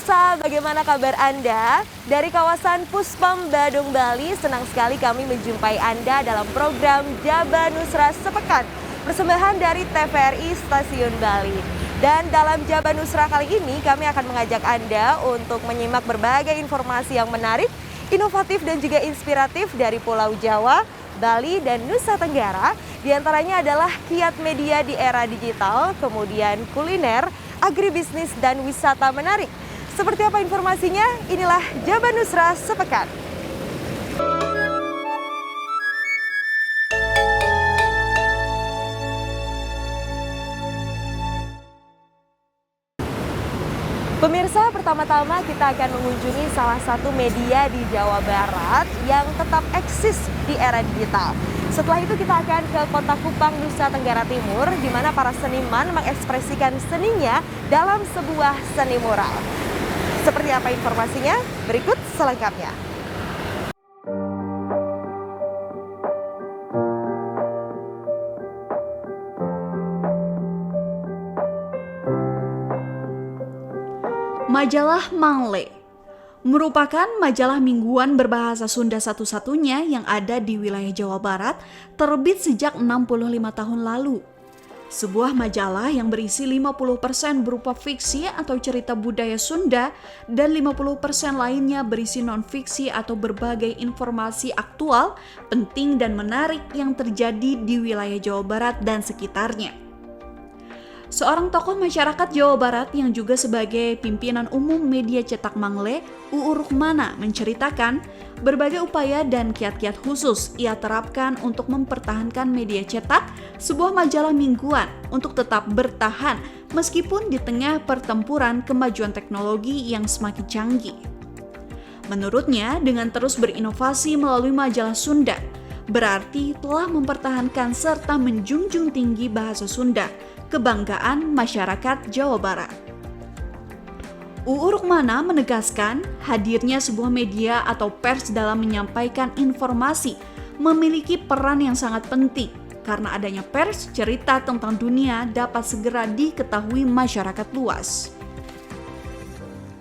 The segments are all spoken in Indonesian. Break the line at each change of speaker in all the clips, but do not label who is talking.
Pemirsa, bagaimana kabar Anda? Dari kawasan Puspom, Badung, Bali, senang sekali kami menjumpai Anda dalam program Jabanusra Sepekan, persembahan dari TVRI Stasiun Bali. Dan dalam Jabanusra kali ini, kami akan mengajak Anda untuk menyimak berbagai informasi yang menarik, inovatif dan juga inspiratif dari Pulau Jawa, Bali, dan Nusa Tenggara. Di antaranya adalah kiat media di era digital, kemudian kuliner, agribisnis, dan wisata menarik. Seperti apa informasinya? Inilah Jabanusra Sepekan. Pemirsa, pertama-tama kita akan mengunjungi salah satu media di Jawa Barat yang tetap eksis di era digital. Setelah itu kita akan ke Kota Kupang, Nusa Tenggara Timur, di mana para seniman mengekspresikan seninya dalam sebuah seni mural. Seperti apa informasinya? Berikut selengkapnya.
Majalah Mangle merupakan majalah mingguan berbahasa Sunda satu-satunya yang ada di wilayah Jawa Barat, terbit sejak 65 tahun lalu. Sebuah majalah yang berisi 50% berupa fiksi atau cerita budaya Sunda dan 50% lainnya berisi non-fiksi atau berbagai informasi aktual, penting dan menarik yang terjadi di wilayah Jawa Barat dan sekitarnya. Seorang tokoh masyarakat Jawa Barat yang juga sebagai pimpinan umum media cetak Mangle, UU Rukmana, menceritakan berbagai upaya dan kiat-kiat khusus ia terapkan untuk mempertahankan media cetak, sebuah majalah mingguan, untuk tetap bertahan meskipun di tengah pertempuran kemajuan teknologi yang semakin canggih. Menurutnya, dengan terus berinovasi melalui majalah Sunda, berarti telah mempertahankan serta menjunjung tinggi bahasa Sunda, kebanggaan masyarakat Jawa Barat. UU Rukmana menegaskan hadirnya sebuah media atau pers dalam menyampaikan informasi memiliki peran yang sangat penting karena adanya pers, cerita tentang dunia dapat segera diketahui masyarakat luas.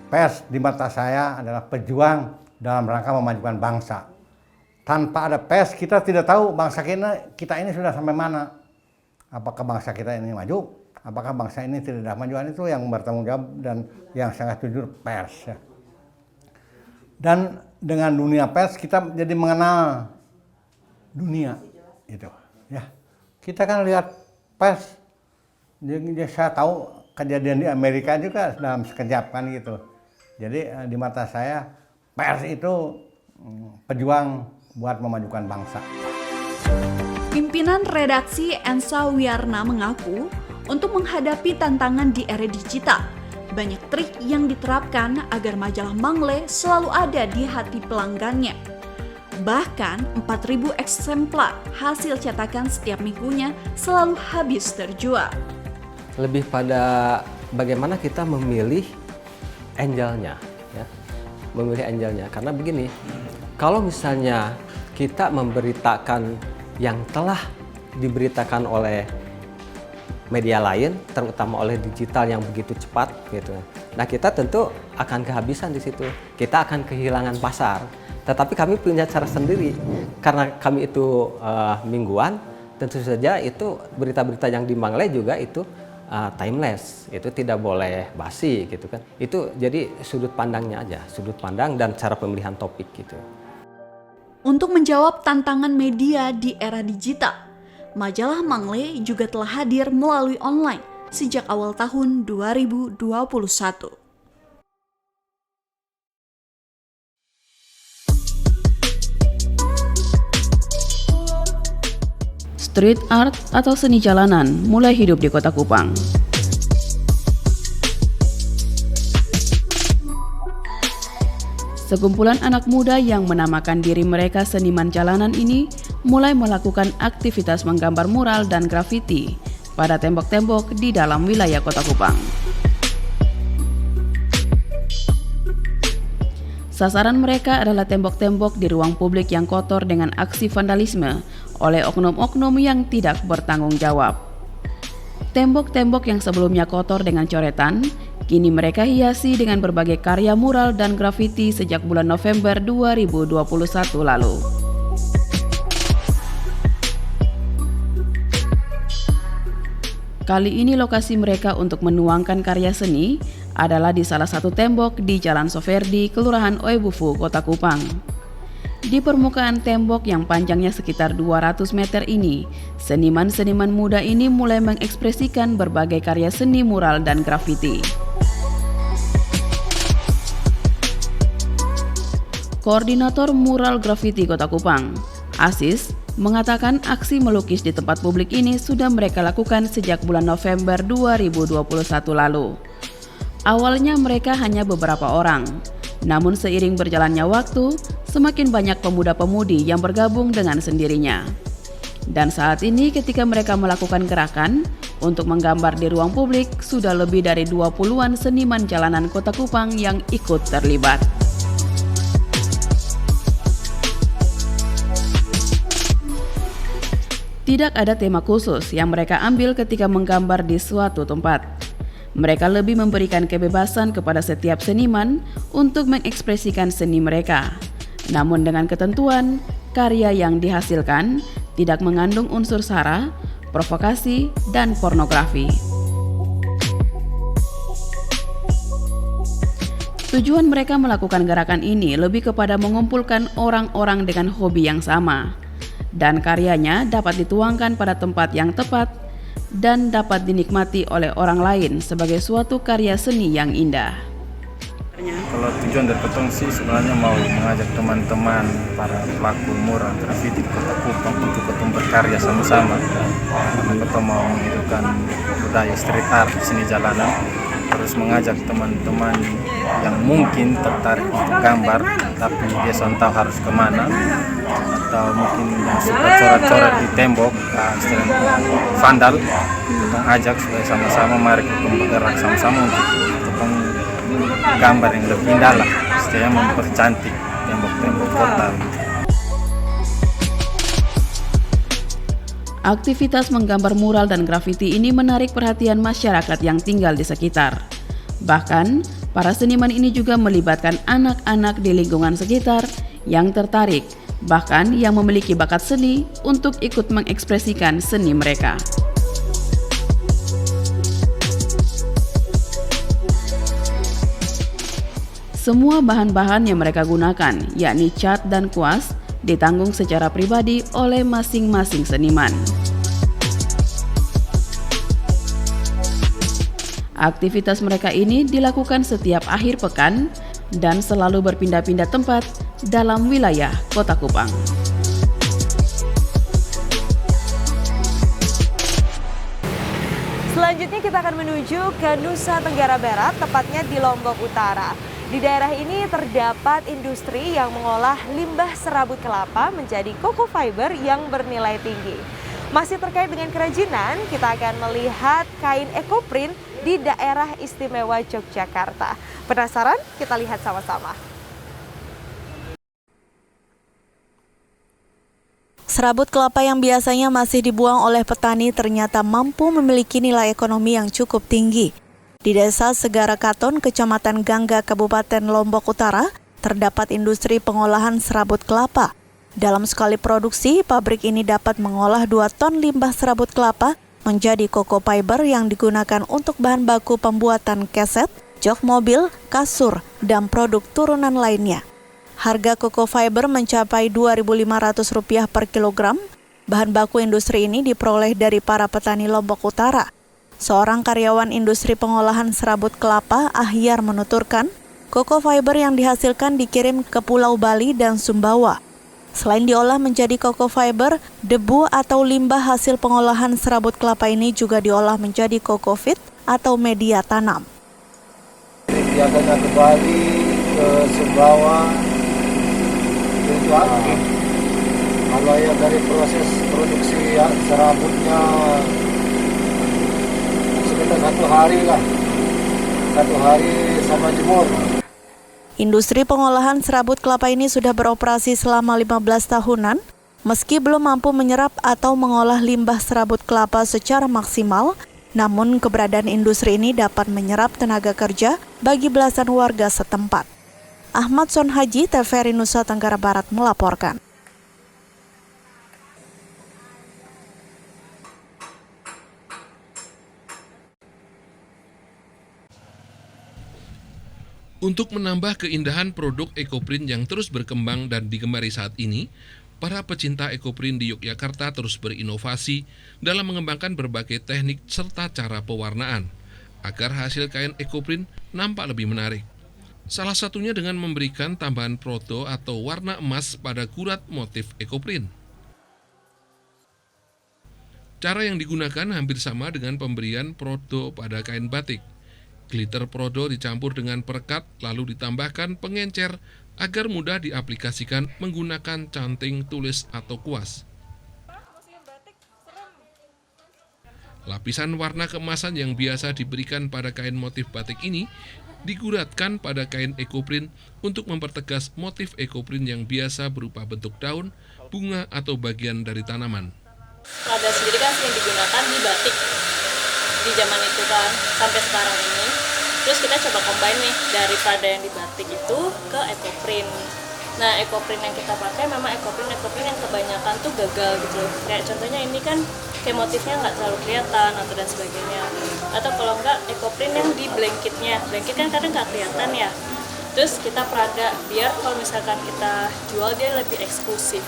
Pers di mata saya adalah pejuang dalam rangka memajukan bangsa. Tanpa ada pers kita tidak tahu bangsa kita ini sudah sampai mana. Apakah bangsa kita ini maju? Apakah bangsa ini tidak maju? Itu yang bertanggung jawab dan yang sangat jujur pers. Ya. Dan dengan dunia pers kita jadi mengenal dunia. Gitu, ya. Kita kan lihat pers, jadi saya tahu kejadian di Amerika juga dalam sekejap kan gitu. Jadi di mata saya pers itu pejuang buat memajukan bangsa.
Pimpinan redaksi Ensa Wiarna mengaku untuk menghadapi tantangan di era digital, banyak trik yang diterapkan agar majalah Mangle selalu ada di hati pelanggannya. Bahkan 4.000 eksemplar hasil cetakan setiap minggunya selalu habis terjual.
Lebih pada bagaimana kita memilih angelnya, ya. Memilih angelnya, karena begini, kalau misalnya kita memberitakan yang telah diberitakan oleh media lain, terutama oleh digital yang begitu cepat, gitu. Nah, kita tentu akan kehabisan di situ. Kita akan kehilangan pasar. Tetapi kami punya cara sendiri, karena kami itu mingguan. Tentu saja itu berita-berita yang di Mangle juga itu timeless, itu tidak boleh basi, gitu kan. Itu jadi sudut pandangnya aja, sudut pandang dan cara pemilihan topik, gitu.
Untuk menjawab tantangan media di era digital, majalah Mangle juga telah hadir melalui online sejak awal tahun 2021.
Street art atau seni jalanan mulai hidup di Kota Kupang. Sekumpulan anak muda yang menamakan diri mereka seniman jalanan ini mulai melakukan aktivitas menggambar mural dan grafiti pada tembok-tembok di dalam wilayah Kota Kupang. Sasaran mereka adalah tembok-tembok di ruang publik yang kotor dengan aksi vandalisme oleh oknum-oknum yang tidak bertanggung jawab. Tembok-tembok yang sebelumnya kotor dengan coretan, kini mereka hiasi dengan berbagai karya mural dan grafiti sejak bulan November 2021 lalu. Kali ini lokasi mereka untuk menuangkan karya seni adalah di salah satu tembok di Jalan Soferdi, Kelurahan Oebufu, Kota Kupang. Di permukaan tembok yang panjangnya sekitar 200 meter ini, seniman-seniman muda ini mulai mengekspresikan berbagai karya seni mural dan grafiti. Koordinator Mural Grafiti Kota Kupang, Asis, mengatakan aksi melukis di tempat publik ini sudah mereka lakukan sejak bulan November 2021 lalu. Awalnya mereka hanya beberapa orang, namun seiring berjalannya waktu, semakin banyak pemuda-pemudi yang bergabung dengan sendirinya. Dan saat ini ketika mereka melakukan gerakan untuk menggambar di ruang publik, sudah lebih dari 20-an seniman jalanan Kota Kupang yang ikut terlibat. Tidak ada tema khusus yang mereka ambil ketika menggambar di suatu tempat. Mereka lebih memberikan kebebasan kepada setiap seniman untuk mengekspresikan seni mereka. Namun dengan ketentuan, karya yang dihasilkan tidak mengandung unsur sara, provokasi, dan pornografi. Tujuan mereka melakukan gerakan ini lebih kepada mengumpulkan orang-orang dengan hobi yang sama, dan karyanya dapat dituangkan pada tempat yang tepat dan dapat dinikmati oleh orang lain sebagai suatu karya seni yang indah.
Kalau tujuan dari Ketong sih sebenarnya mau mengajak teman-teman para pelaku mural grafiti di Kota Kupang untuk Ketong berkarya sama-sama. Karena Ketong mau menghidupkan budaya street art, seni jalanan. Terus mengajak teman-teman yang mungkin tertarik untuk gambar, tapi dia belum tahu harus kemana, atau mungkin yang suka coret-coret di tembok, istilahnya vandal. Ketong ajak supaya sama-sama mari Ketong bergerak sama-sama untuk Ketong gambar yang lebih indah lah, istilahnya mempercantik tembok-tembok kota.
Aktivitas menggambar mural dan grafiti ini menarik perhatian masyarakat yang tinggal di sekitar. Bahkan, para seniman ini juga melibatkan anak-anak di lingkungan sekitar yang tertarik, bahkan yang memiliki bakat seni untuk ikut mengekspresikan seni mereka. Semua bahan-bahan yang mereka gunakan, yakni cat dan kuas, ditanggung secara pribadi oleh masing-masing seniman. Aktivitas mereka ini dilakukan setiap akhir pekan dan selalu berpindah-pindah tempat dalam wilayah Kota Kupang.
Selanjutnya kita akan menuju ke Nusa Tenggara Barat, tepatnya di Lombok Utara. Di daerah ini terdapat industri yang mengolah limbah serabut kelapa menjadi koko fiber yang bernilai tinggi. Masih terkait dengan kerajinan, kita akan melihat kain ekoprint di daerah istimewa Yogyakarta. Penasaran? Kita lihat sama-sama. Serabut kelapa yang biasanya masih dibuang oleh petani ternyata mampu memiliki nilai ekonomi yang cukup tinggi. Di Desa Segara Katon, Kecamatan Gangga, Kabupaten Lombok Utara, terdapat industri pengolahan serabut kelapa. Dalam sekali produksi, pabrik ini dapat mengolah 2 ton limbah serabut kelapa menjadi koko fiber yang digunakan untuk bahan baku pembuatan keset, jok mobil, kasur, dan produk turunan lainnya. Harga koko fiber mencapai Rp2.500 per kilogram. Bahan baku industri ini diperoleh dari para petani Lombok Utara. Seorang karyawan industri pengolahan serabut kelapa, Ahyar, menuturkan, koko fiber yang dihasilkan dikirim ke Pulau Bali dan Sumbawa. Selain diolah menjadi koko fiber, debu atau limbah hasil pengolahan serabut kelapa ini juga diolah menjadi koko fit atau media tanam.
Biasanya ke Bali, ke Sumbawa, kalau yang dari proses produksi serabutnya sekitar 1 hari lah, 1 hari sama jemur.
Industri pengolahan serabut kelapa ini sudah beroperasi selama 15 tahunan. Meski belum mampu menyerap atau mengolah limbah serabut kelapa secara maksimal,
Namun keberadaan industri ini dapat menyerap tenaga kerja bagi belasan warga setempat. Ahmad Sonhaji, TVRI Nusa Tenggara Barat melaporkan.
Untuk menambah keindahan produk ekoprint yang terus berkembang dan digemari saat ini, para pecinta ekoprint di Yogyakarta terus berinovasi dalam mengembangkan berbagai teknik serta cara pewarnaan, agar hasil kain ekoprint nampak lebih menarik. Salah satunya dengan memberikan tambahan proto atau warna emas pada kurat motif ekoprint. Cara yang digunakan hampir sama dengan pemberian proto pada kain batik. Glitter prodo dicampur dengan perekat lalu ditambahkan pengencer agar mudah diaplikasikan menggunakan canting tulis atau kuas. Lapisan warna keemasan yang biasa diberikan pada kain motif batik ini diguratkan pada kain ekoprint untuk mempertegas motif ekoprint yang biasa berupa bentuk daun, bunga, atau bagian dari tanaman.
Prada sendiri kan yang digunakan di batik di zaman itu kan sampai sekarang ini. Terus kita coba combine nih dari Prada yang di batik itu ke ekoprint. Nah, ekoprint yang kita pakai memang ekoprint yang kebanyakan tuh gagal gitu loh. Kayak contohnya ini kan kayak motifnya nggak terlalu kelihatan atau dan sebagainya. Atau kalau nggak ekoprint yang di blanketnya, blanket kan kadang nggak kelihatan ya. Terus kita Prada biar kalau misalkan kita jual dia lebih eksklusif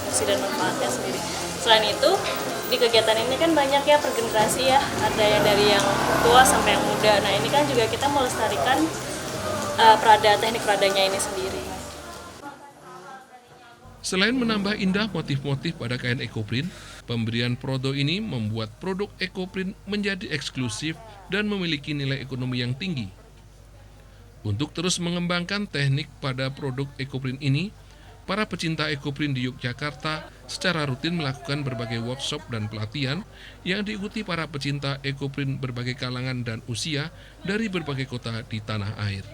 fungsi dan manfaatnya sendiri. Selain itu di kegiatan ini kan banyak ya per generasi ya, ada yang dari yang tua sampai yang muda. Nah ini kan juga kita melestarikan teknik Pradanya ini sendiri.
Selain menambah indah motif-motif pada kain ekoprint, pemberian prodo ini membuat produk ekoprint menjadi eksklusif dan memiliki nilai ekonomi yang tinggi. Untuk terus mengembangkan teknik pada produk ekoprint ini, para pecinta ekoprint di Yogyakarta secara rutin melakukan berbagai workshop dan pelatihan yang diikuti para pecinta ekoprint berbagai kalangan dan usia dari berbagai kota di tanah air.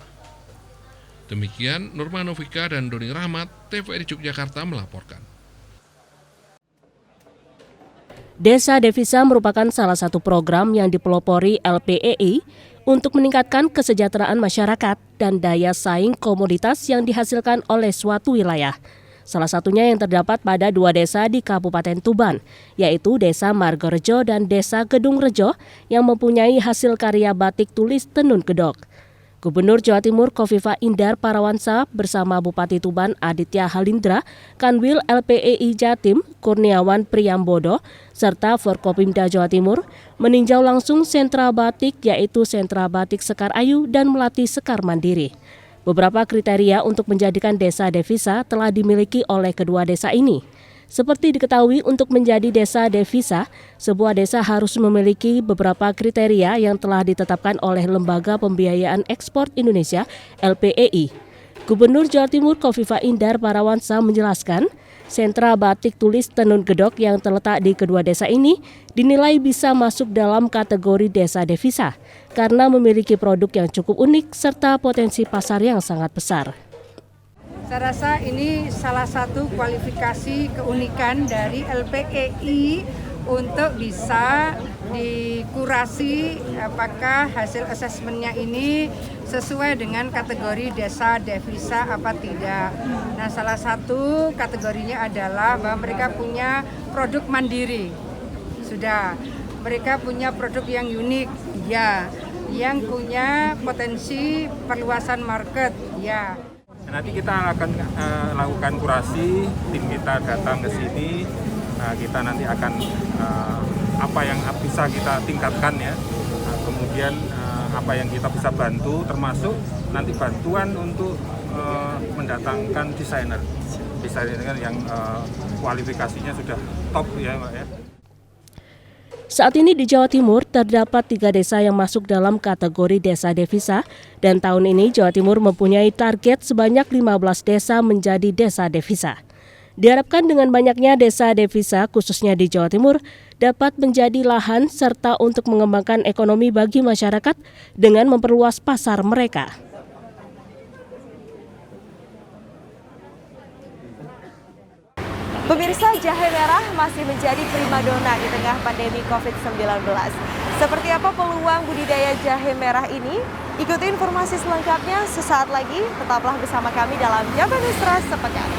Demikian Nurma Novika dan Doni Rahmat, TVRI Yogyakarta melaporkan.
Desa Devisa merupakan salah satu program yang dipelopori LPEI untuk meningkatkan kesejahteraan masyarakat dan daya saing komoditas yang dihasilkan oleh suatu wilayah. Salah satunya yang terdapat pada 2 desa di Kabupaten Tuban, yaitu Desa Margorejo dan Desa Gedung Rejo yang mempunyai hasil karya batik tulis tenun gedok. Gubernur Jawa Timur Kofifa Indar Parawansa bersama Bupati Tuban Aditya Halindra, Kanwil LPEI Jatim Kurniawan Priyambodo, serta Forkopimda Jawa Timur meninjau langsung sentra batik yaitu Sentra Batik Sekar Ayu dan Melati Sekar Mandiri. Beberapa kriteria untuk menjadikan desa devisa telah dimiliki oleh kedua desa ini. Seperti diketahui, untuk menjadi desa devisa, sebuah desa harus memiliki beberapa kriteria yang telah ditetapkan oleh Lembaga Pembiayaan Ekspor Indonesia (LPEI). Gubernur Jawa Timur Kofifa Indar Parawansa menjelaskan, sentra batik tulis tenun gedok yang terletak di kedua desa ini dinilai bisa masuk dalam kategori desa devisa karena memiliki produk yang cukup unik serta potensi pasar yang sangat besar.
Saya rasa ini salah satu kualifikasi keunikan dari LPEI untuk bisa dikurasi apakah hasil asesmennya ini sesuai dengan kategori desa devisa apa tidak. Nah, salah satu kategorinya adalah bahwa mereka punya produk mandiri. Sudah, mereka punya produk yang unik, ya. Yang punya potensi perluasan market, ya.
Nanti kita akan lakukan kurasi, tim kita datang ke sini, kita nanti akan apa yang bisa kita tingkatkan ya, kemudian apa yang kita bisa bantu, termasuk nanti bantuan untuk mendatangkan desainer yang kualifikasinya sudah top ya Mbak ya.
Saat ini di Jawa Timur terdapat 3 desa yang masuk dalam kategori desa devisa dan tahun ini Jawa Timur mempunyai target sebanyak 15 desa menjadi desa devisa. Diharapkan dengan banyaknya desa devisa khususnya di Jawa Timur dapat menjadi lahan serta untuk mengembangkan ekonomi bagi masyarakat dengan memperluas pasar mereka.
Pemirsa, jahe merah masih menjadi primadona di tengah pandemi COVID-19. Seperti apa peluang budidaya jahe merah ini? Ikuti informasi selengkapnya sesaat lagi. Tetaplah bersama kami dalam Jabanusra Sepekan.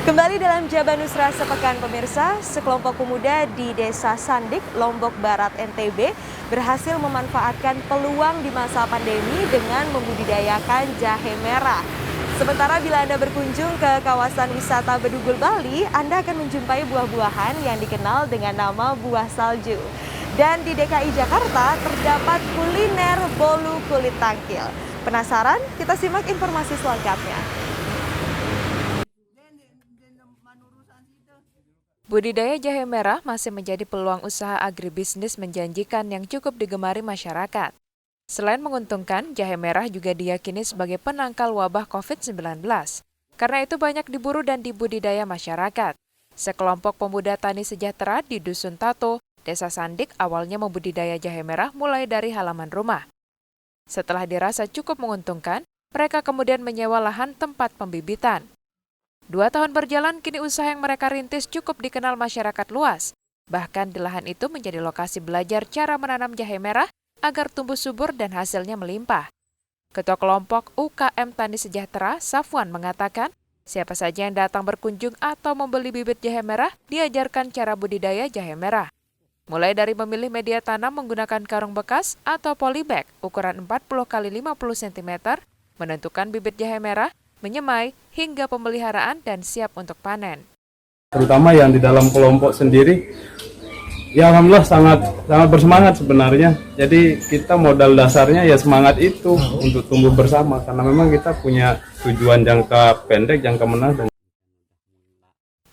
Kembali dalam Jabanusra Sepekan pemirsa, sekelompok pemuda di Desa Sandik, Lombok Barat, NTB berhasil memanfaatkan peluang di masa pandemi dengan membudidayakan jahe merah. Sementara bila Anda berkunjung ke kawasan wisata Bedugul, Bali, Anda akan menjumpai buah-buahan yang dikenal dengan nama buah salju. Dan di DKI Jakarta terdapat kuliner bolu kulit tangkil. Penasaran? Kita simak informasi selengkapnya.
Budidaya jahe merah masih menjadi peluang usaha agribisnis menjanjikan yang cukup digemari masyarakat. Selain menguntungkan, jahe merah juga diyakini sebagai penangkal wabah COVID-19. Karena itu banyak diburu dan dibudidaya masyarakat. Sekelompok pemuda tani sejahtera di Dusun Tato, Desa Sandik awalnya membudidaya jahe merah mulai dari halaman rumah. Setelah dirasa cukup menguntungkan, mereka kemudian menyewa lahan tempat pembibitan. 2 tahun berjalan, kini usaha yang mereka rintis cukup dikenal masyarakat luas. Bahkan di lahan itu menjadi lokasi belajar cara menanam jahe merah agar tumbuh subur dan hasilnya melimpah. Ketua kelompok UKM Tani Sejahtera, Safwan, mengatakan, siapa saja yang datang berkunjung atau membeli bibit jahe merah diajarkan cara budidaya jahe merah. Mulai dari memilih media tanam menggunakan karung bekas atau polybag ukuran 40 x 50 cm, menentukan bibit jahe merah, menyemai, hingga pemeliharaan dan siap untuk panen.
Terutama yang di dalam kelompok sendiri, ya alhamdulillah sangat bersemangat sebenarnya. Jadi kita modal dasarnya ya semangat itu untuk tumbuh bersama, karena memang kita punya tujuan jangka pendek, jangka menengah.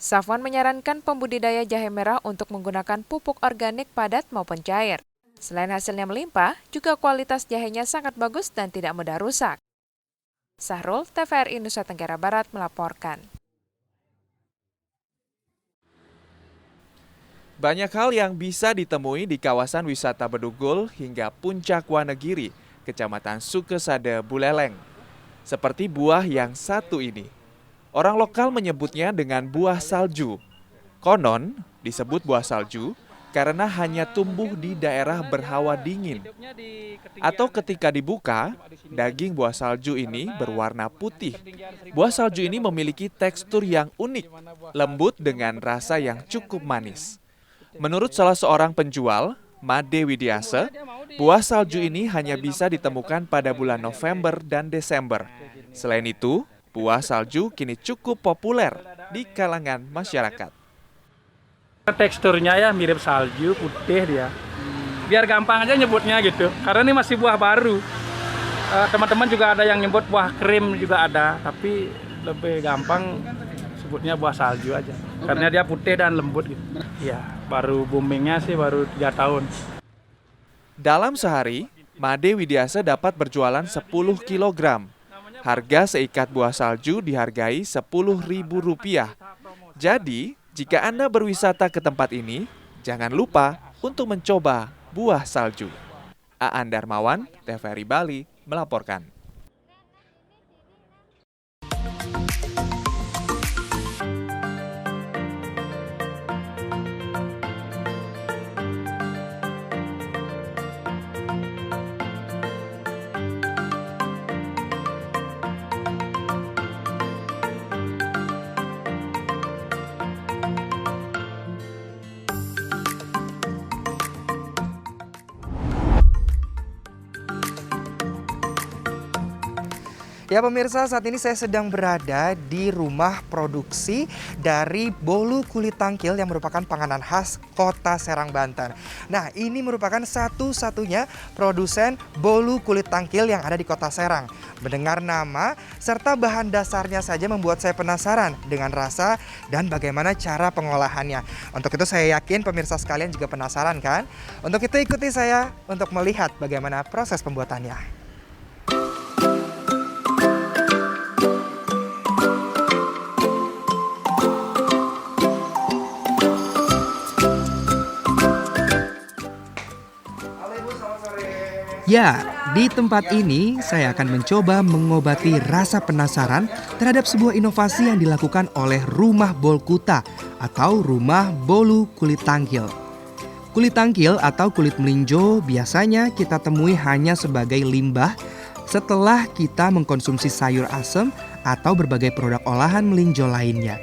Safwan menyarankan pembudidaya jahe merah untuk menggunakan pupuk organik padat maupun cair. Selain hasilnya melimpah, juga kualitas jahenya sangat bagus dan tidak mudah rusak. Sahrul, TVRI Nusa Tenggara Barat melaporkan.
Banyak hal yang bisa ditemui di kawasan wisata Bedugul hingga Puncak Wanegiri, Kecamatan Sukesada, Buleleng. Seperti buah yang satu ini. Orang lokal menyebutnya dengan buah salju. Konon disebut buah salju karena hanya tumbuh di daerah berhawa dingin. Atau ketika dibuka, daging buah salju ini berwarna putih. Buah salju ini memiliki tekstur yang unik, lembut dengan rasa yang cukup manis. Menurut salah seorang penjual, Made Widiase, buah salju ini hanya bisa ditemukan pada bulan November dan Desember. Selain itu, buah salju kini cukup populer di kalangan masyarakat.
Teksturnya ya mirip salju, putih dia. Biar gampang aja nyebutnya gitu. Karena ini masih buah baru. Teman-teman juga ada yang nyebut buah krim juga ada. Tapi lebih gampang sebutnya buah salju aja. Karena dia putih dan lembut gitu. Ya, baru boomingnya sih baru 3 tahun.
Dalam sehari, Made Widiase dapat berjualan 10 kg. Harga seikat buah salju dihargai Rp10.000. Jadi, jika Anda berwisata ke tempat ini, jangan lupa untuk mencoba buah salju. Aan Darmawan, TVRI Bali, melaporkan.
Ya pemirsa, saat ini saya sedang berada di rumah produksi dari bolu kulit tangkil yang merupakan panganan khas Kota Serang, Banten. Nah, ini merupakan satu-satunya produsen bolu kulit tangkil yang ada di Kota Serang. Mendengar nama serta bahan dasarnya saja membuat saya penasaran dengan rasa dan bagaimana cara pengolahannya. Untuk itu saya yakin pemirsa sekalian juga penasaran kan? Untuk itu ikuti saya untuk melihat bagaimana proses pembuatannya. Ya, di tempat ini saya akan mencoba mengobati rasa penasaran terhadap sebuah inovasi yang dilakukan oleh Rumah Bolkuta atau Rumah Bolu Kulit Tangkil. Kulit tangkil atau kulit melinjo biasanya kita temui hanya sebagai limbah setelah kita mengkonsumsi sayur asem atau berbagai produk olahan melinjo lainnya.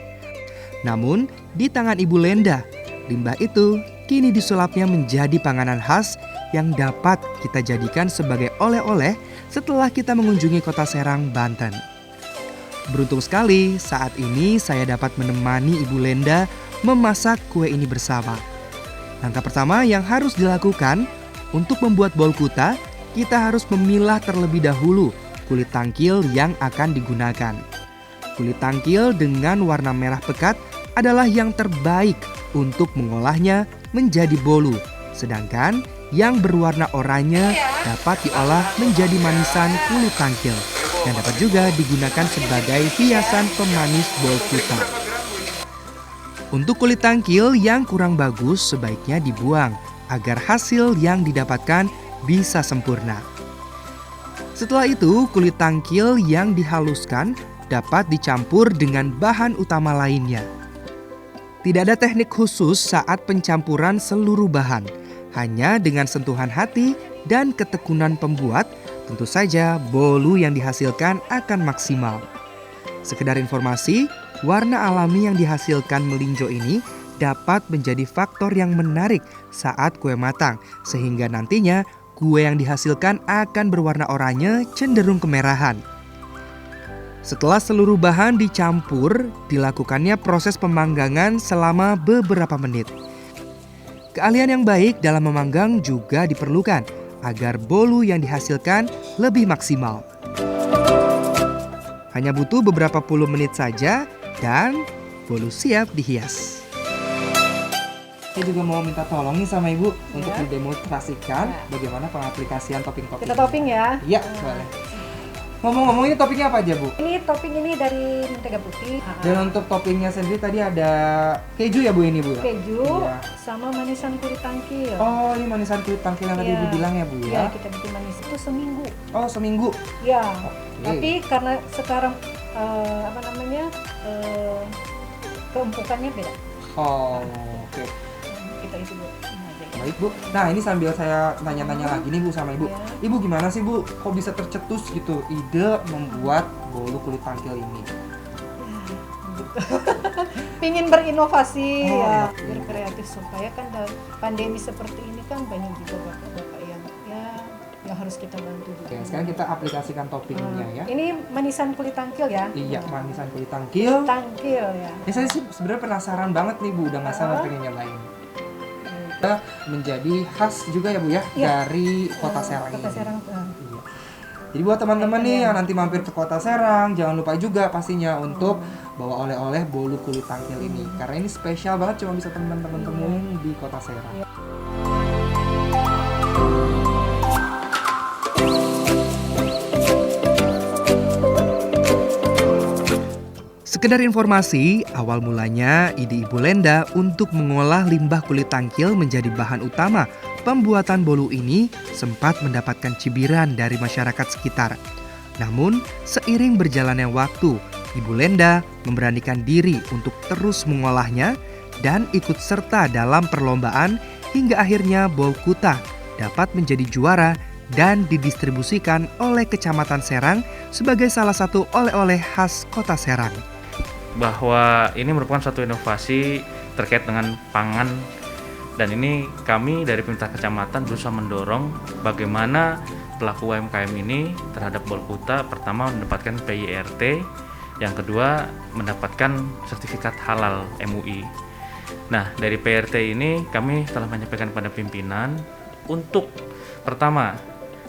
Namun, di tangan Ibu Lenda, limbah itu kini disulapnya menjadi panganan khas yang dapat kita jadikan sebagai oleh-oleh setelah kita mengunjungi Kota Serang, Banten. Beruntung sekali saat ini saya dapat menemani Ibu Lenda memasak kue ini bersama. Langkah pertama yang harus dilakukan untuk membuat bolkuta, kita harus memilah terlebih dahulu kulit tangkil yang akan digunakan. Kulit tangkil dengan warna merah pekat adalah yang terbaik untuk mengolahnya menjadi bolu, sedangkan yang berwarna oranye dapat diolah menjadi manisan kulit tangkil dan dapat juga digunakan sebagai hiasan pemanis bolkuta. Untuk kulit tangkil yang kurang bagus sebaiknya dibuang agar hasil yang didapatkan bisa sempurna. Setelah itu, kulit tangkil yang dihaluskan dapat dicampur dengan bahan utama lainnya. Tidak ada teknik khusus saat pencampuran seluruh bahan. Hanya dengan sentuhan hati dan ketekunan pembuat, tentu saja bolu yang dihasilkan akan maksimal. Sekedar informasi, warna alami yang dihasilkan melinjo ini dapat menjadi faktor yang menarik saat kue matang, sehingga nantinya kue yang dihasilkan akan berwarna oranye cenderung kemerahan. Setelah seluruh bahan dicampur, dilakukannya proses pemanggangan selama beberapa menit. Keahlian yang baik dalam memanggang juga diperlukan agar bolu yang dihasilkan lebih maksimal. Hanya butuh beberapa puluh menit saja dan bolu siap dihias. Saya juga mau minta tolong nih sama Ibu untuk didemonstrasikan bagaimana pengaplikasian topping-topping.
Kita topping ya?
Iya, boleh. Ngomong-ngomong ini toppingnya apa aja Bu?
Ini topping ini dari mentega putih.
Dan untuk toppingnya sendiri tadi ada keju ya Bu ini Bu?
Keju
ya?
Sama manisan kulit tangkil.
Oh ini manisan kulit tangkil yang tadi Ibu bilang ya Bu ya?
Iya kita bikin manis itu seminggu.
Oh seminggu?
Ya,
okay.
Tapi karena sekarang keempukannya beda.
Oh oke.
Kita isi dulu.
Baik Bu, nah ini sambil saya tanya-tanya lagi nih Bu sama Ibu. Ibu gimana sih Bu, kok bisa tercetus gitu ide membuat bolu kulit tangkil ini?
Pingin berinovasi ya,
okay.
berkreatif supaya kan pandemi seperti ini kan banyak juga bapak-bapak yang harus kita bantu juga.
Oke, sekarang kita aplikasikan toppingnya ya.
Ini manisan kulit tangkil ya?
Iya, manisan kulit tangkil.
Tangkil ya.
Saya sih sebenarnya penasaran banget nih Bu, udah nggak sabar pengen nyobain. Menjadi khas juga ya Bu ya, dari Kota Serang ini.
Kota Serang.
Iya. Jadi buat teman-teman nih yang nanti mampir ke Kota Serang, jangan lupa juga pastinya untuk bawa oleh-oleh bolu kulit tangkil ini. Karena ini spesial banget, cuma bisa teman-teman temuin di Kota Serang. Sekedar informasi, awal mulanya ide Ibu Lenda untuk mengolah limbah kulit tangkil menjadi bahan utama pembuatan bolu ini sempat mendapatkan cibiran dari masyarakat sekitar. Namun, seiring berjalannya waktu, Ibu Lenda memberanikan diri untuk terus mengolahnya dan ikut serta dalam perlombaan hingga akhirnya bolkuta dapat menjadi juara dan didistribusikan oleh Kecamatan Serang sebagai salah satu oleh-oleh khas Kota Serang.
Bahwa ini merupakan suatu inovasi terkait dengan pangan, dan ini kami dari pemerintah kecamatan berusaha mendorong bagaimana pelaku UMKM ini terhadap Bolkuta pertama mendapatkan PIRT, yang kedua mendapatkan sertifikat halal MUI. Nah, dari PIRT ini kami telah menyampaikan kepada pimpinan untuk pertama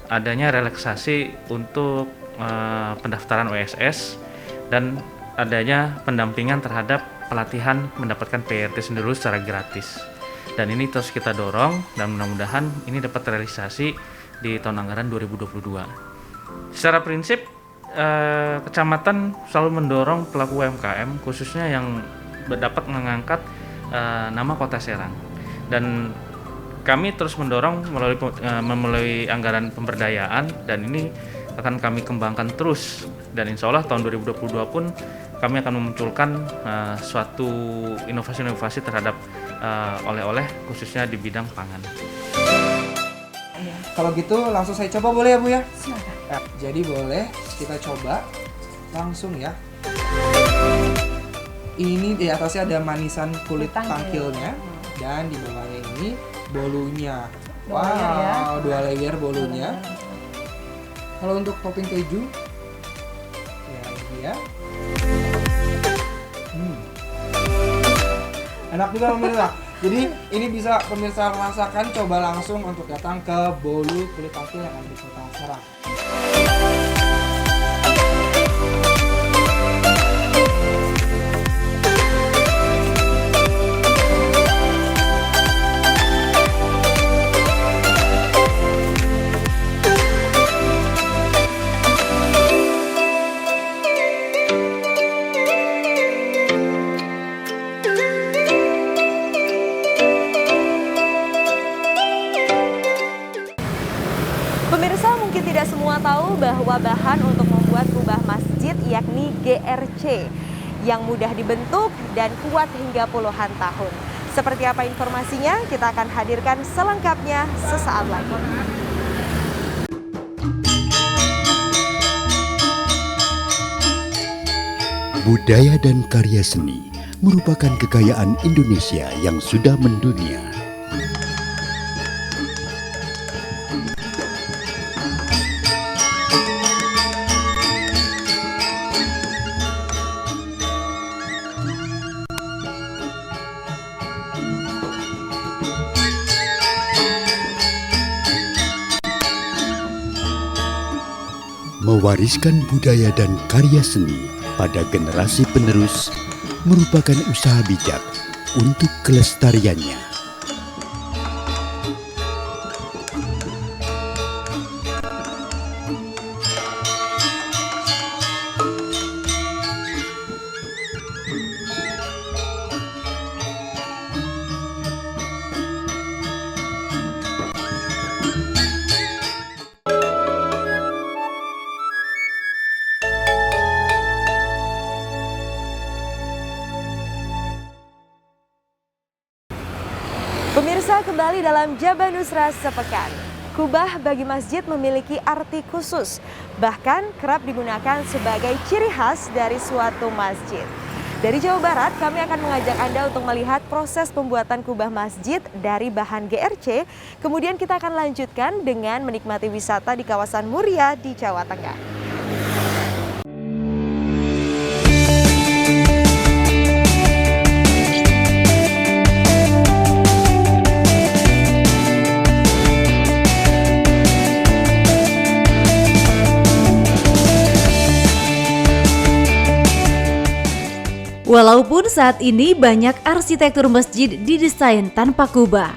adanya relaksasi untuk pendaftaran OSS dan adanya pendampingan terhadap pelatihan mendapatkan PIRT sendiri secara gratis. Dan ini terus kita dorong dan mudah-mudahan ini dapat terrealisasi di tahun anggaran 2022. Secara prinsip kecamatan selalu mendorong pelaku UMKM khususnya yang dapat mengangkat nama Kota Serang, dan kami terus mendorong melalui anggaran pemberdayaan, dan ini akan kami kembangkan terus, dan insya Allah tahun 2022 pun kami akan memunculkan suatu inovasi-inovasi terhadap oleh-oleh khususnya di bidang pangan.
Kalau gitu langsung saya coba boleh ya Bu ya?
Silakan.
Jadi boleh kita coba langsung ya. Ini di atasnya ada manisan kulit tangkilnya dan di bawahnya ini bolunya. Wow, 2 layer bolunya. Kalau untuk topping keju, ya ini dia. Enak juga pemirsa. Jadi ini bisa pemirsa rasakan, coba langsung untuk datang ke Bolu Kulit Tangkil yang ada di Kota Serang.
Pemirsa, mungkin tidak semua tahu bahwa bahan untuk membuat kubah masjid yakni GRC yang mudah dibentuk dan kuat hingga puluhan tahun. Seperti apa informasinya? Kita akan hadirkan selengkapnya sesaat lagi.
Budaya dan karya seni merupakan kekayaan Indonesia yang sudah mendunia. Mewariskan budaya dan karya seni pada generasi penerus merupakan usaha bijak untuk kelestariannya.
Pemirsa, kembali dalam Jaba Nusra Sepekan. Kubah bagi masjid memiliki arti khusus, bahkan kerap digunakan sebagai ciri khas dari suatu masjid. Dari Jawa Barat, kami akan mengajak Anda untuk melihat proses pembuatan kubah masjid dari bahan GRC. Kemudian kita akan lanjutkan dengan menikmati wisata di kawasan Muria di Jawa Tengah.
Walaupun saat ini banyak arsitektur masjid didesain tanpa kubah,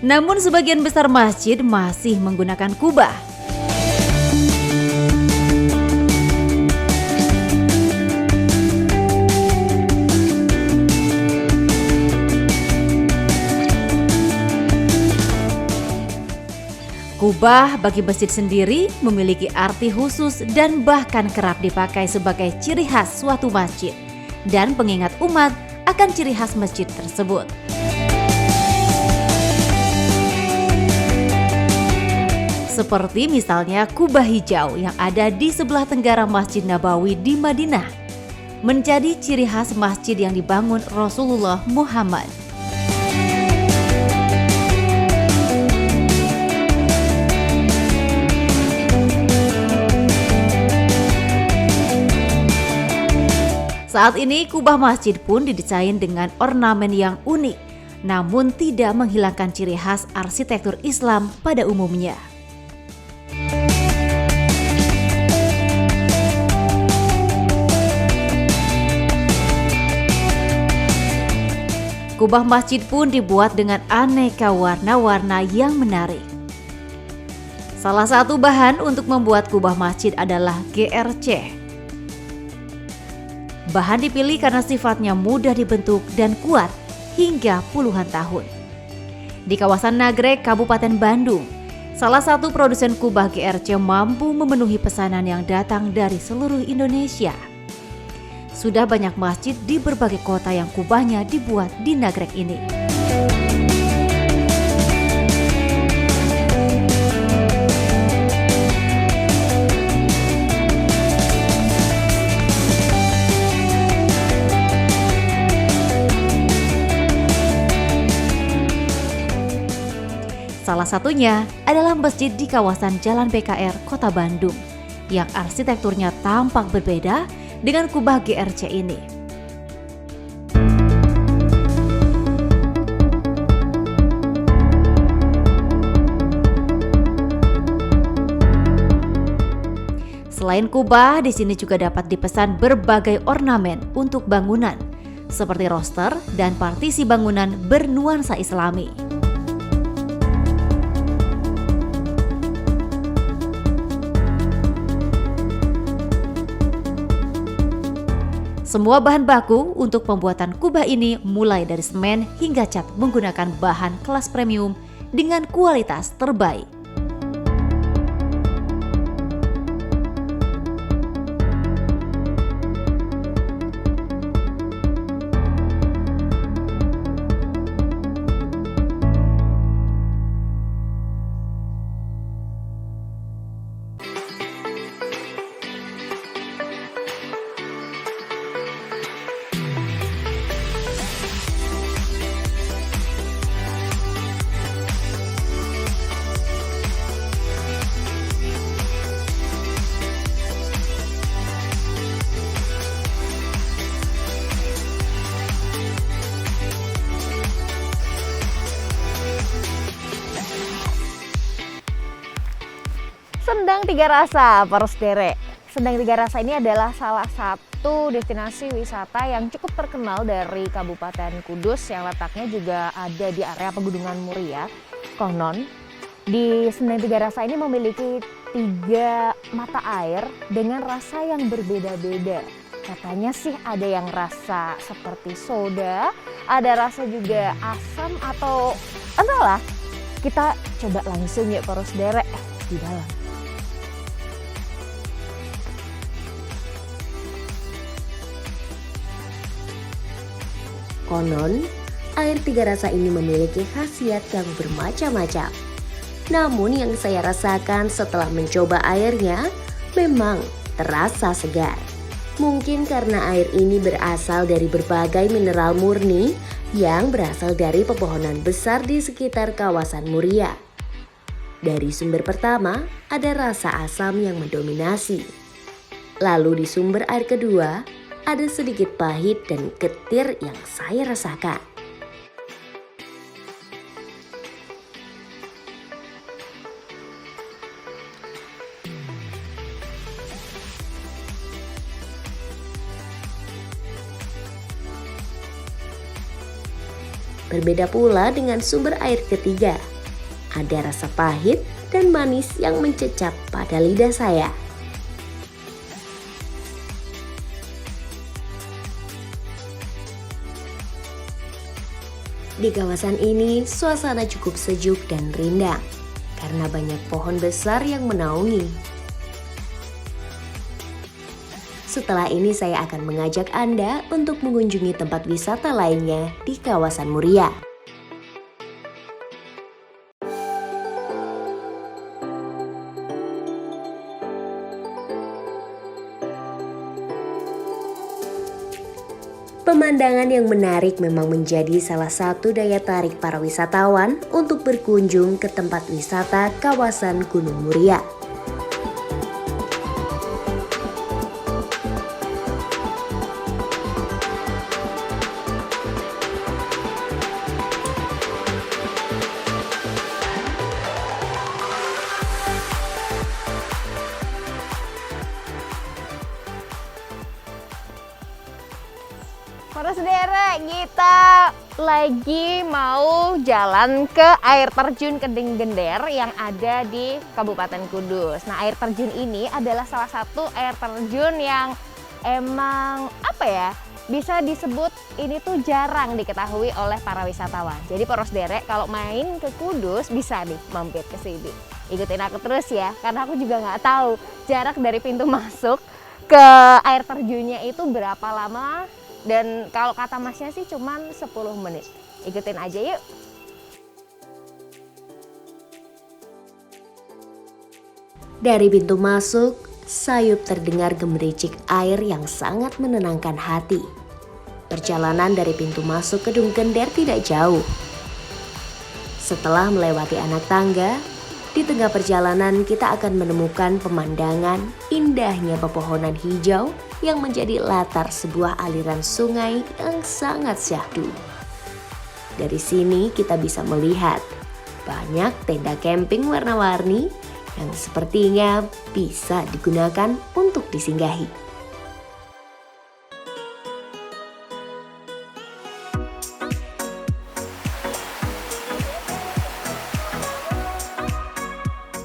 namun sebagian besar masjid masih menggunakan kubah. Kubah bagi masjid sendiri memiliki arti khusus dan bahkan kerap dipakai sebagai ciri khas suatu masjid dan pengingat umat akan ciri khas masjid tersebut. Seperti misalnya kubah hijau yang ada di sebelah tenggara Masjid Nabawi di Madinah, menjadi ciri khas masjid yang dibangun Rasulullah Muhammad. Saat ini kubah masjid pun didesain dengan ornamen yang unik, namun tidak menghilangkan ciri khas arsitektur Islam pada umumnya. Kubah masjid pun dibuat dengan aneka warna-warna yang menarik. Salah satu bahan untuk membuat kubah masjid adalah GRC. Bahan dipilih karena sifatnya mudah dibentuk dan kuat hingga puluhan tahun. Di kawasan Nagrek, Kabupaten Bandung, salah satu produsen kubah GRC mampu memenuhi pesanan yang datang dari seluruh Indonesia. Sudah banyak masjid di berbagai kota yang kubahnya dibuat di Nagrek ini. Salah satunya adalah masjid di kawasan Jalan BKR, Kota Bandung, yang arsitekturnya tampak berbeda dengan kubah GRC ini. Selain kubah, di sini juga dapat dipesan berbagai ornamen untuk bangunan, seperti roster dan partisi bangunan bernuansa Islami. Semua bahan baku untuk pembuatan kubah ini mulai dari semen hingga cat menggunakan bahan kelas premium dengan kualitas terbaik.
Sendang Tiga Rasa, Poros Derek. Sendang Tiga Rasa ini adalah salah satu destinasi wisata yang cukup terkenal dari Kabupaten Kudus yang letaknya juga ada di area Pegunungan Muria. Konon, di Sendang Tiga Rasa ini memiliki 3 mata air dengan rasa yang berbeda-beda. Katanya sih ada yang rasa seperti soda, ada rasa juga asam atau entahlah. Kita coba langsung ya Poros Derek di dalam.
Konon, air Tiga Rasa ini memiliki khasiat yang bermacam-macam. Namun yang saya rasakan setelah mencoba airnya memang terasa segar. Mungkin karena air ini berasal dari berbagai mineral murni yang berasal dari pepohonan besar di sekitar kawasan Muria. Dari sumber pertama ada rasa asam yang mendominasi. Lalu di sumber air kedua ada sedikit pahit dan getir yang saya rasakan. Berbeda pula dengan sumber air ketiga. Ada rasa pahit dan manis yang mencecap pada lidah saya. Di kawasan ini, suasana cukup sejuk dan rindang karena banyak pohon besar yang menaungi. Setelah ini saya akan mengajak Anda untuk mengunjungi tempat wisata lainnya di kawasan Muria. Pemandangan yang menarik memang menjadi salah satu daya tarik para wisatawan untuk berkunjung ke tempat wisata kawasan Gunung Muria.
Para saudara, kita lagi mau jalan ke air terjun Kedung Gender yang ada di Kabupaten Kudus. Nah, air terjun ini adalah salah satu air terjun yang emang bisa disebut ini tuh jarang diketahui oleh para wisatawan. Jadi poros derek kalau main ke Kudus bisa nih mampir ke sini. Ikutin aku terus ya, karena aku juga nggak tahu jarak dari pintu masuk ke air terjunnya itu berapa lama. Dan kalau kata masnya sih cuman 10 menit. Ikutin aja yuk.
Dari pintu masuk, sayup terdengar gemericik air yang sangat menenangkan hati. Perjalanan dari pintu masuk Kedung Gender tidak jauh. Setelah melewati anak tangga, di tengah perjalanan kita akan menemukan pemandangan indahnya pepohonan hijau yang menjadi latar sebuah aliran sungai yang sangat syahdu. Dari sini kita bisa melihat banyak tenda camping warna-warni yang sepertinya bisa digunakan untuk disinggahi.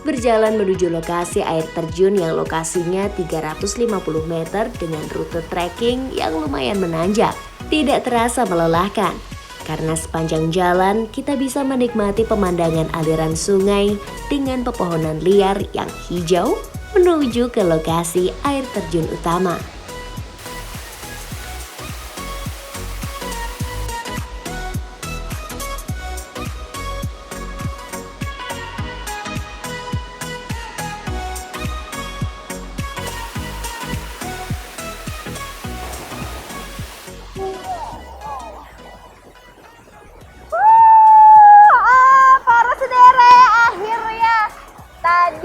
Berjalan menuju lokasi air terjun yang lokasinya 350 meter dengan rute trekking yang lumayan menanjak. Tidak terasa melelahkan, karena sepanjang jalan kita bisa menikmati pemandangan aliran sungai dengan pepohonan liar yang hijau menuju ke lokasi air terjun utama.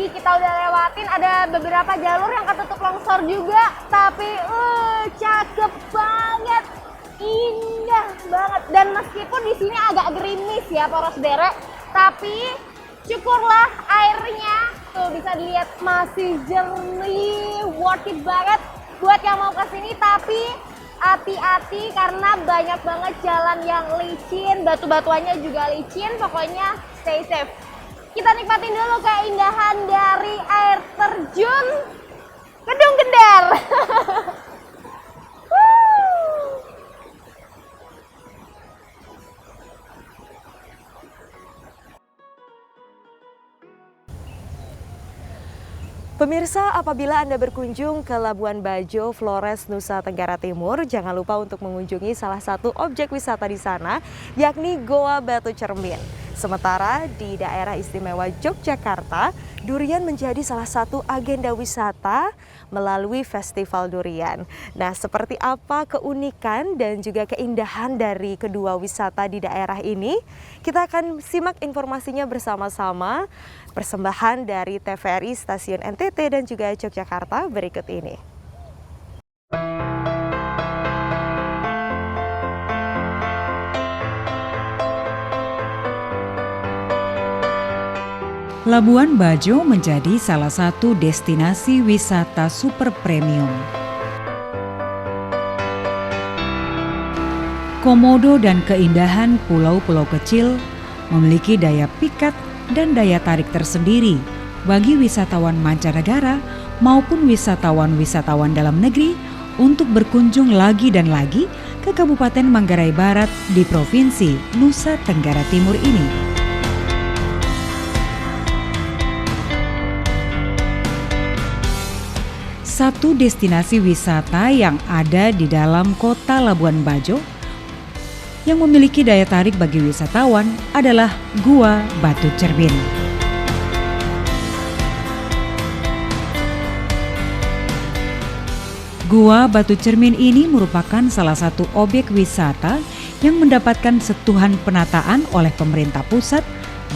Kita udah lewatin, ada beberapa jalur yang ketutup longsor juga, tapi cakep banget, indah banget. Dan meskipun di sini agak gerimis ya poros derek, tapi syukurlah airnya tuh bisa dilihat masih jernih, worth it banget buat yang mau kesini. Tapi hati-hati karena banyak banget jalan yang licin, batu-batuannya juga licin, pokoknya stay safe. Kita nikmatin dulu keindahan dari air terjun Kedung Gender. Pemirsa, apabila Anda berkunjung ke Labuan Bajo, Flores, Nusa Tenggara Timur, jangan lupa untuk mengunjungi salah satu objek wisata di sana, yakni Goa Batu Cermin. Sementara di daerah istimewa Yogyakarta, durian menjadi salah satu agenda wisata melalui Festival Durian. Nah, seperti apa keunikan dan juga keindahan dari kedua wisata di daerah ini? Kita akan simak informasinya bersama-sama. Persembahan dari TVRI Stasiun NTT dan juga Yogyakarta berikut ini.
Labuan Bajo menjadi salah satu destinasi wisata super premium. Komodo dan keindahan pulau-pulau kecil memiliki daya pikat dan daya tarik tersendiri bagi wisatawan mancanegara maupun wisatawan-wisatawan dalam negeri untuk berkunjung lagi dan lagi ke Kabupaten Manggarai Barat di Provinsi Nusa Tenggara Timur ini. Satu destinasi wisata yang ada di dalam kota Labuan Bajo yang memiliki daya tarik bagi wisatawan adalah Gua Batu Cermin. Gua Batu Cermin ini merupakan salah satu objek wisata yang mendapatkan sentuhan penataan oleh pemerintah pusat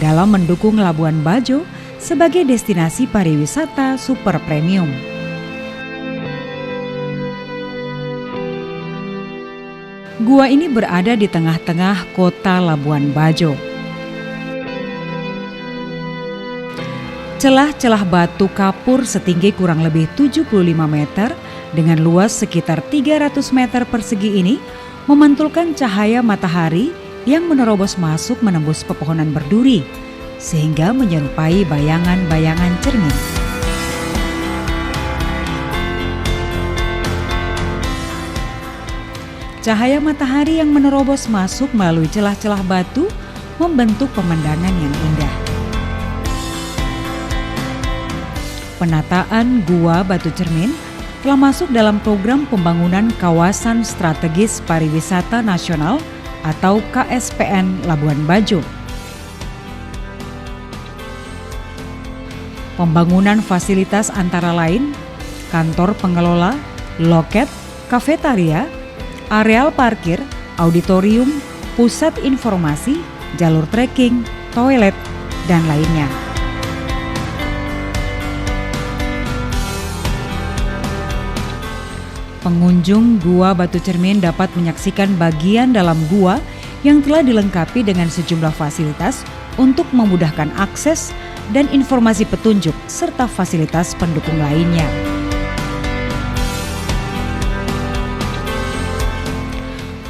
dalam mendukung Labuan Bajo sebagai destinasi pariwisata super premium. Gua ini berada di tengah-tengah kota Labuan Bajo. Celah-celah batu kapur setinggi kurang lebih 75 meter dengan luas sekitar 300 meter persegi ini memantulkan cahaya matahari yang menerobos masuk menembus pepohonan berduri, sehingga menyerupai bayangan-bayangan cermin. Cahaya matahari yang menerobos masuk melalui celah-celah batu membentuk pemandangan yang indah. Penataan Gua Batu Cermin telah masuk dalam program pembangunan Kawasan Strategis Pariwisata Nasional atau KSPN Labuan Bajo. Pembangunan fasilitas antara lain kantor pengelola, loket, kafetaria, areal parkir, auditorium, pusat informasi, jalur trekking, toilet, dan lainnya. Pengunjung Gua Batu Cermin dapat menyaksikan bagian dalam gua yang telah dilengkapi dengan sejumlah fasilitas untuk memudahkan akses dan informasi petunjuk serta fasilitas pendukung lainnya.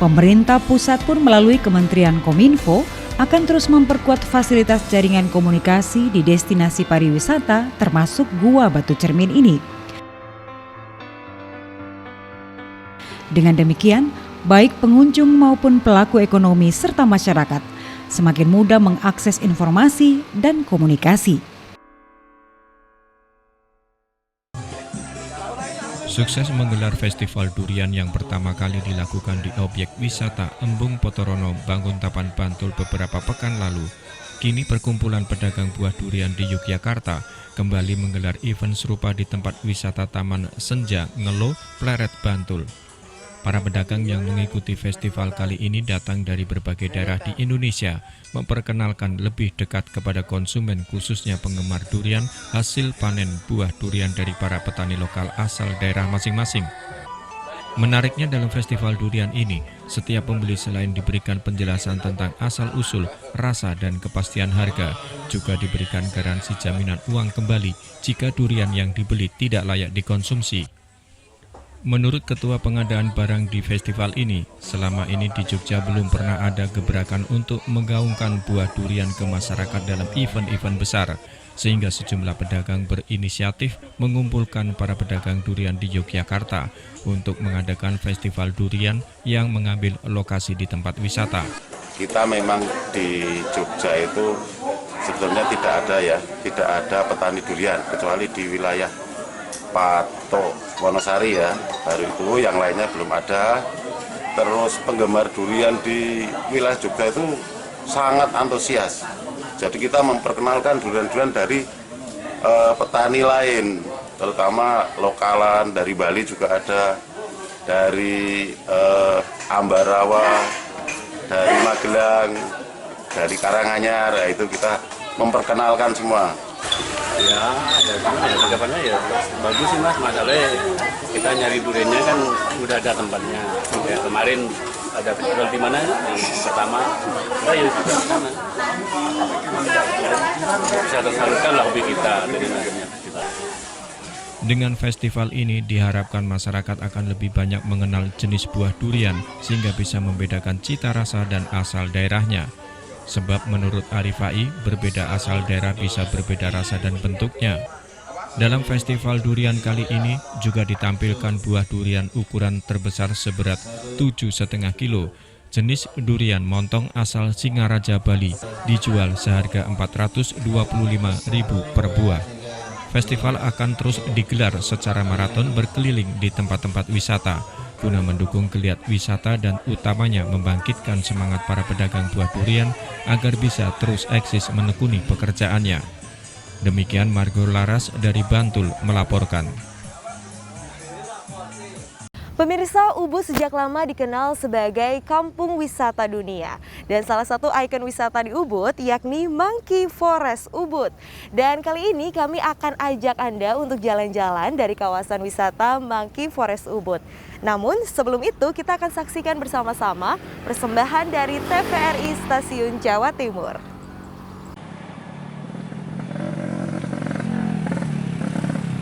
Pemerintah pusat pun melalui Kementerian Kominfo akan terus memperkuat fasilitas jaringan komunikasi di destinasi pariwisata termasuk Gua Batu Cermin ini. Dengan demikian, baik pengunjung maupun pelaku ekonomi serta masyarakat semakin mudah mengakses informasi dan komunikasi.
Sukses menggelar festival durian yang pertama kali dilakukan di objek wisata Embung Potorono, Banguntapan, Bantul beberapa pekan lalu. Kini perkumpulan pedagang buah durian di Yogyakarta kembali menggelar event serupa di tempat wisata Taman Senja, Ngelo, Pleret, Bantul. Para pedagang yang mengikuti festival kali ini datang dari berbagai daerah di Indonesia, memperkenalkan lebih dekat kepada konsumen khususnya penggemar durian hasil panen buah durian dari para petani lokal asal daerah masing-masing. Menariknya dalam festival durian ini, setiap pembeli selain diberikan penjelasan tentang asal-usul, rasa, dan kepastian harga, juga diberikan garansi jaminan uang kembali jika durian yang dibeli tidak layak dikonsumsi. Menurut Ketua Pengadaan Barang di festival ini, selama ini di Jogja belum pernah ada gebrakan untuk menggaungkan buah durian ke masyarakat dalam event-event besar, sehingga sejumlah pedagang berinisiatif mengumpulkan para pedagang durian di Yogyakarta untuk mengadakan festival durian yang mengambil lokasi di tempat wisata.
Kita memang di Jogja itu sebetulnya tidak ada petani durian, kecuali di wilayah Patok, Wonosari ya, baru itu, yang lainnya belum ada. Terus penggemar durian di wilayah Jogja itu sangat antusias. Jadi kita memperkenalkan durian-durian dari petani lain, terutama lokalan, dari Bali juga ada, dari Ambarawa, dari Magelang, dari Karanganyar, ya itu kita memperkenalkan semua.
Ya, tanggapannya ya bagus sih Mas, masalahnya kita nyari duriannya kan udah ada tempatnya. Ya, kemarin ada festival di mana? Yang pertama, ya juga di sana. Bisa tersalurkan lah hobi kita dari adanya festival.
Dengan festival ini diharapkan masyarakat akan lebih banyak mengenal jenis buah durian sehingga bisa membedakan cita rasa dan asal daerahnya. Sebab menurut Arifai, berbeda asal daerah bisa berbeda rasa dan bentuknya. Dalam festival durian kali ini juga ditampilkan buah durian ukuran terbesar seberat 7,5 kilo. Jenis durian montong asal Singaraja, Bali, dijual seharga Rp425.000 per buah. Festival akan terus digelar secara maraton berkeliling di tempat-tempat wisata guna mendukung geliat wisata dan utamanya membangkitkan semangat para pedagang buah durian agar bisa terus eksis menekuni pekerjaannya. Demikian Margo Laras dari Bantul melaporkan.
Pemirsa, Ubud sejak lama dikenal sebagai kampung wisata dunia. Dan salah satu ikon wisata di Ubud yakni Monkey Forest Ubud. Dan kali ini kami akan ajak Anda untuk jalan-jalan dari kawasan wisata Monkey Forest Ubud. Namun sebelum itu kita akan saksikan bersama-sama persembahan dari TVRI Stasiun Jawa Timur.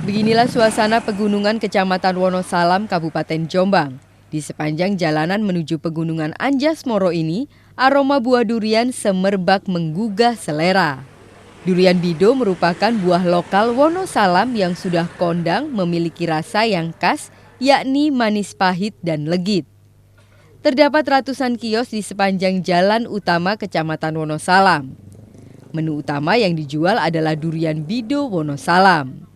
Beginilah suasana pegunungan Kecamatan Wonosalam, Kabupaten Jombang.
Di sepanjang jalanan menuju pegunungan Anjasmoro ini, aroma buah durian semerbak menggugah selera. Durian Bido merupakan buah lokal Wonosalam yang sudah kondang memiliki rasa yang khas, yakni manis pahit dan legit. Terdapat ratusan kios di sepanjang jalan utama Kecamatan Wonosalam. Menu utama yang dijual adalah durian Bido Wonosalam.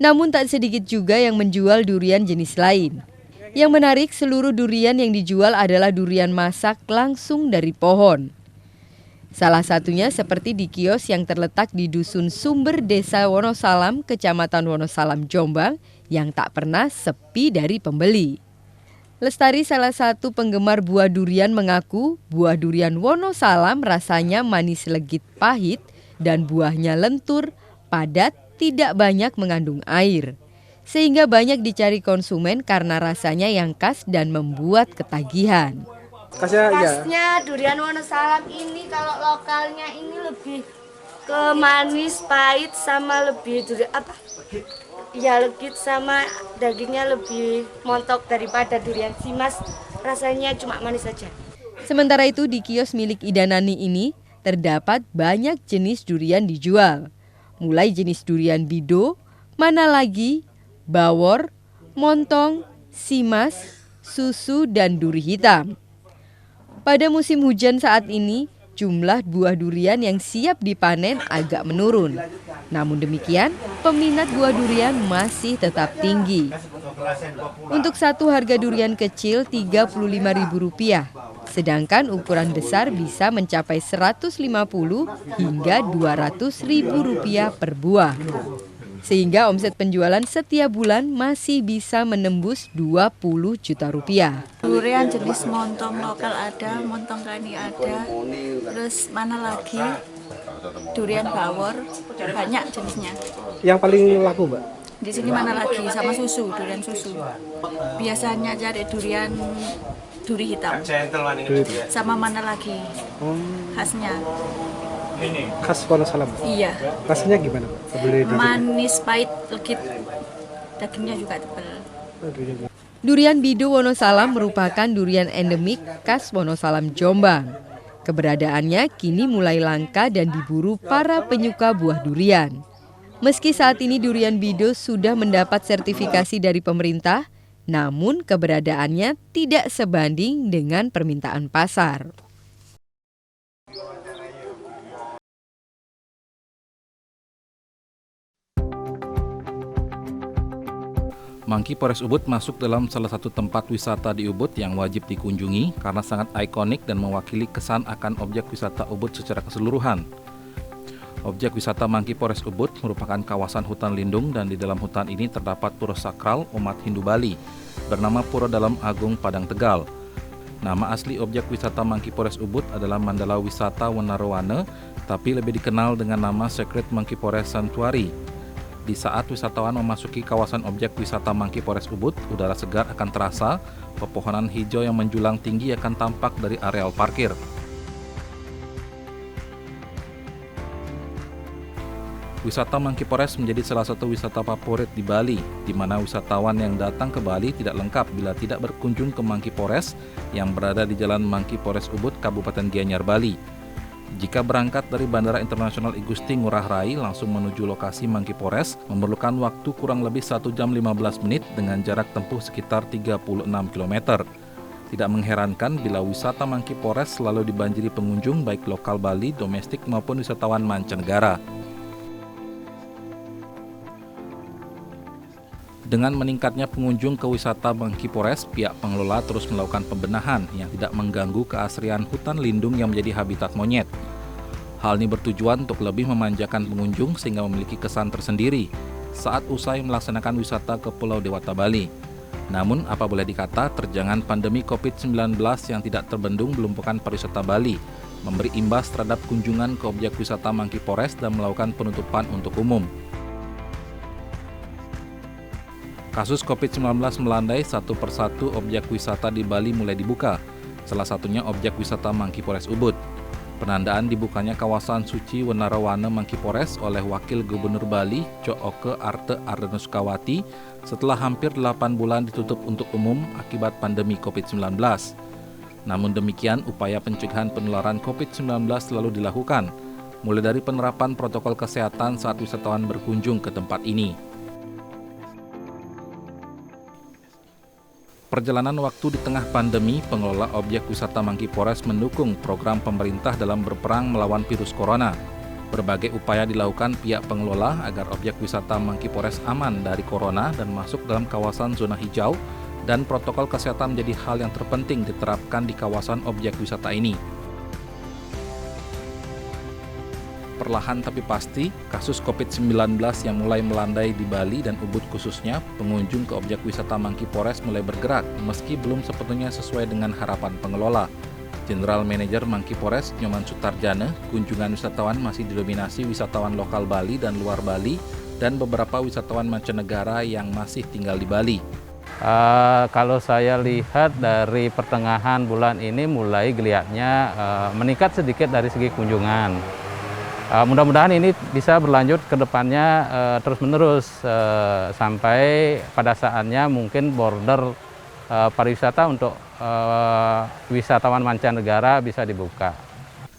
Namun tak sedikit juga yang menjual durian jenis lain. Yang menarik, seluruh durian yang dijual adalah durian masak langsung dari pohon. Salah satunya seperti di kios yang terletak di Dusun Sumber Desa Wonosalam, Kecamatan Wonosalam, Jombang, yang tak pernah sepi dari pembeli. Lestari, salah satu penggemar buah durian, mengaku buah durian Wonosalam rasanya manis legit pahit dan buahnya lentur, padat, tidak banyak mengandung air. Sehingga banyak dicari konsumen karena rasanya yang khas dan membuat ketagihan.
Khasnya durian Wonosalam ini kalau lokalnya ini lebih ke manis, pahit, sama lebih legit, sama dagingnya lebih montok daripada durian Simas, rasanya cuma manis saja.
Sementara itu di kios milik Ida Nani ini terdapat banyak jenis durian dijual. Mulai jenis durian Bido, Manalagi, Bawor, Montong, Simas, Susu, dan duri hitam. Pada musim hujan saat ini, jumlah buah durian yang siap dipanen agak menurun. Namun demikian, peminat buah durian masih tetap tinggi. Untuk satu harga durian kecil Rp35.000, sedangkan ukuran besar bisa mencapai Rp150 hingga Rp200.000 per buah. Sehingga omset penjualan setiap bulan masih bisa menembus Rp20 juta.
Durian jenis montong lokal ada, montong kani ada, terus mana lagi durian bawor, banyak jenisnya.
Yang paling laku, Mbak?
Di sini mana lagi sama susu, durian susu. Biasanya cari durian duri hitam, sama mana lagi khasnya.
Khas Wonosalam?
Iya.
Rasanya gimana?
Manis, pahit, legit. Dagingnya juga tebal.
Durian Bido Wonosalam merupakan durian endemik khas Wonosalam, Jombang. Keberadaannya kini mulai langka dan diburu para penyuka buah durian. Meski saat ini durian Bido sudah mendapat sertifikasi dari pemerintah, namun keberadaannya tidak sebanding dengan permintaan pasar.
Monkey Forest Ubud masuk dalam salah satu tempat wisata di Ubud yang wajib dikunjungi karena sangat ikonik dan mewakili kesan akan objek wisata Ubud secara keseluruhan. Objek wisata Monkey Forest Ubud merupakan kawasan hutan lindung dan di dalam hutan ini terdapat pura sakral umat Hindu Bali bernama Pura Dalam Agung Padang Tegal. Nama asli objek wisata Monkey Forest Ubud adalah Mandala Wisata Wenarwana, tapi lebih dikenal dengan nama Sacred Monkey Forest Sanctuary. Di saat wisatawan memasuki kawasan objek wisata Monkey Forest Ubud, udara segar akan terasa, pepohonan hijau yang menjulang tinggi akan tampak dari areal parkir. Wisata Monkey Forest menjadi salah satu wisata favorit di Bali, di mana wisatawan yang datang ke Bali tidak lengkap bila tidak berkunjung ke Monkey Forest yang berada di Jalan Monkey Forest Ubud, Kabupaten Gianyar, Bali. Jika berangkat dari Bandara Internasional I Gusti Ngurah Rai langsung menuju lokasi Monkey Forest, memerlukan waktu kurang lebih 1 jam 15 menit dengan jarak tempuh sekitar 36 km. Tidak mengherankan bila wisata Monkey Forest selalu dibanjiri pengunjung baik lokal Bali, domestik maupun wisatawan mancanegara. Dengan meningkatnya pengunjung ke wisata Monkey Forest, pihak pengelola terus melakukan pembenahan yang tidak mengganggu keasrian hutan lindung yang menjadi habitat monyet. Hal ini bertujuan untuk lebih memanjakan pengunjung sehingga memiliki kesan tersendiri saat usai melaksanakan wisata ke Pulau Dewata, Bali. Namun, apa boleh dikata, terjangan pandemi COVID-19 yang tidak terbendung melumpuhkan pariwisata Bali, memberi imbas terhadap kunjungan ke objek wisata Monkey Forest dan melakukan penutupan untuk umum. Kasus COVID-19 melandai, satu persatu objek wisata di Bali mulai dibuka, salah satunya objek wisata Monkey Forest Ubud. Penandaan dibukanya kawasan suci Wenarawana Mangkipores oleh Wakil Gubernur Bali, Cooke Arte Ardenuskawati, setelah hampir 8 bulan ditutup untuk umum akibat pandemi COVID-19. Namun demikian, upaya pencegahan penularan COVID-19 selalu dilakukan, mulai dari penerapan protokol kesehatan saat wisatawan berkunjung ke tempat ini. Perjalanan waktu di tengah pandemi, pengelola objek wisata Mangkipores mendukung program pemerintah dalam berperang melawan virus corona. Berbagai upaya dilakukan pihak pengelola agar objek wisata Mangkipores aman dari corona dan masuk dalam kawasan zona hijau, dan protokol kesehatan menjadi hal yang terpenting diterapkan di kawasan objek wisata ini. Perlahan tapi pasti, kasus COVID-19 yang mulai melandai di Bali dan Ubud khususnya, pengunjung ke objek wisata Mangkipores mulai bergerak meski belum sepenuhnya sesuai dengan harapan pengelola. General Manager Mangkipores, Nyoman Sutarjana, kunjungan wisatawan masih didominasi wisatawan lokal Bali dan luar Bali dan beberapa wisatawan mancanegara yang masih tinggal di Bali.
Kalau saya lihat dari pertengahan bulan ini mulai geliatnya meningkat sedikit dari segi kunjungan. Mudah-mudahan ini bisa berlanjut ke depannya terus-menerus sampai pada saatnya mungkin border pariwisata untuk wisatawan mancanegara bisa dibuka.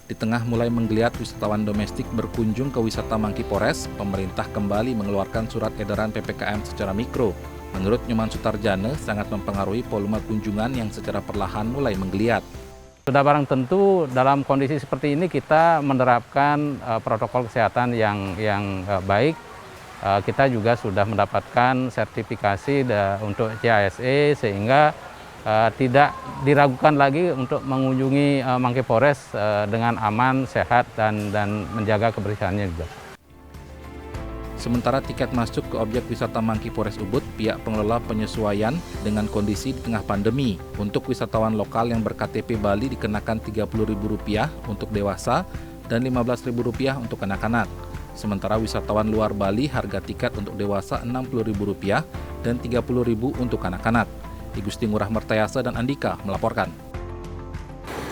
Di tengah mulai menggeliat wisatawan domestik berkunjung ke wisata Mangkipores, pemerintah kembali mengeluarkan surat edaran PPKM secara mikro. Menurut Nyoman Sutarjana, sangat mempengaruhi volume kunjungan yang secara perlahan mulai menggeliat.
Sudah barang tentu dalam kondisi seperti ini kita menerapkan protokol kesehatan yang baik. Kita juga sudah mendapatkan sertifikasi untuk CASE sehingga tidak diragukan lagi untuk mengunjungi Mangkipores dengan aman, sehat dan menjaga kebersihannya juga.
Sementara tiket masuk ke objek wisata Mangkipores Ubud, pihak pengelola penyesuaian dengan kondisi di tengah pandemi. Untuk wisatawan lokal yang berKTP Bali dikenakan Rp30.000 untuk dewasa dan Rp15.000 untuk anak-anak. Sementara wisatawan luar Bali harga tiket untuk dewasa Rp60.000 dan Rp30.000 untuk anak-anak. Igusti Ngurah Mertayasa dan Andika melaporkan.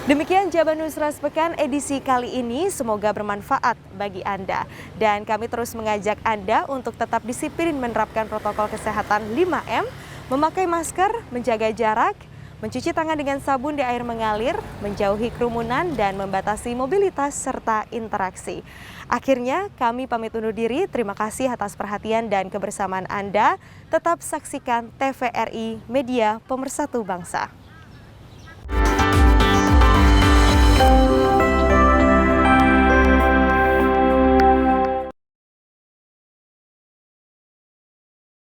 Demikian Jaban Nusra Sepekan edisi kali ini, semoga bermanfaat bagi Anda. Dan kami terus mengajak Anda untuk tetap disiplin menerapkan protokol kesehatan 5M, memakai masker, menjaga jarak, mencuci tangan dengan sabun di air mengalir, menjauhi kerumunan, dan membatasi mobilitas serta interaksi. Akhirnya kami pamit undur diri, terima kasih atas perhatian dan kebersamaan Anda. Tetap saksikan TVRI Media Pemersatu Bangsa.